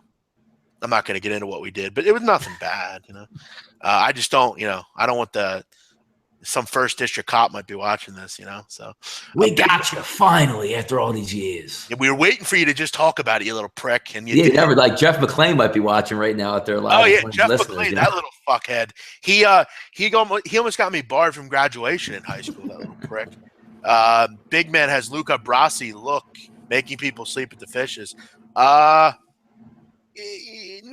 I'm not going to get into what we did, but it was nothing bad, you know. I just don't, you know, I don't want some first district cop might be watching this, you know. So we got you finally after all these years. We were waiting for you to just talk about it, you little prick. And you never, like Jeff McClain might be watching right now out there live. Oh yeah, Jeff McClain, that little fuckhead. He almost got me barred from graduation in high school. That little prick. Big man has Luca Brasi making people sleep at the fishes. No,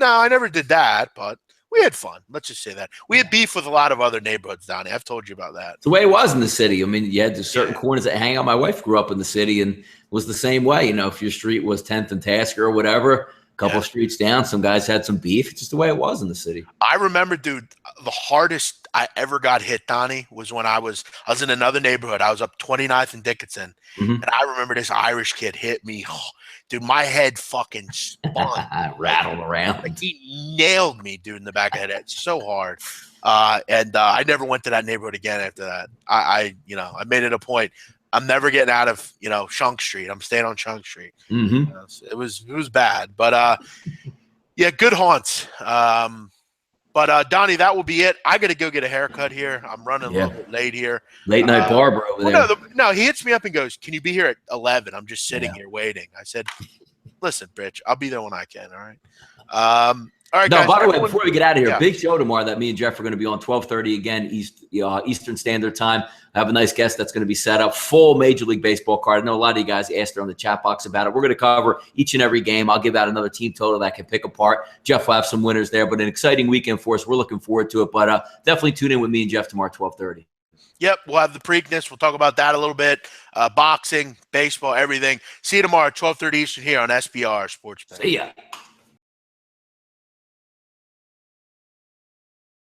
I never did that, but we had fun. Let's just say that. We had beef with a lot of other neighborhoods down there. I've told you about that. It's the way it was in the city. I mean, you had certain corners that hang out. My wife grew up in the city and was the same way. You know, if your street was 10th and Tasker or whatever, a couple streets down, some guys had some beef. It's just the way it was in the city. I remember, dude, the hardest I ever got hit, Donnie, was when I was in another neighborhood. I was up 29th and Dickinson, and I remember this Irish kid hit me. Oh, dude, my head fucking spun. Rattled around. Like he nailed me, dude, in the back of the head. It's so hard. And I never went to that neighborhood again after that. I made it a point. I'm never getting out of, Shunk Street. I'm staying on Shunk Street. It was bad, but yeah, good haunts. But Donnie, that will be it. I got to go get a haircut here. I'm running a little bit late here. Late night barber over there. No, he hits me up and goes, "Can you be here at 11?" I'm just sitting here waiting. I said, "Listen, bitch, I'll be there when I can." All right. All right, guys. By the way, before we get out of here, big show tomorrow that me and Jeff are going to be on 12:30 again, Eastern Standard Time. I have a nice guest that's going to be set up, full Major League Baseball card. I know a lot of you guys asked her on the chat box about it. We're going to cover each and every game. I'll give out another team total that I can pick apart. Jeff will have some winners there, but an exciting weekend for us. We're looking forward to it, but definitely tune in with me and Jeff tomorrow at 12:30. Yep, we'll have the Preakness. We'll talk about that a little bit. Boxing, baseball, everything. See you tomorrow at 12:30 Eastern here on SBR Sports Bet. See ya.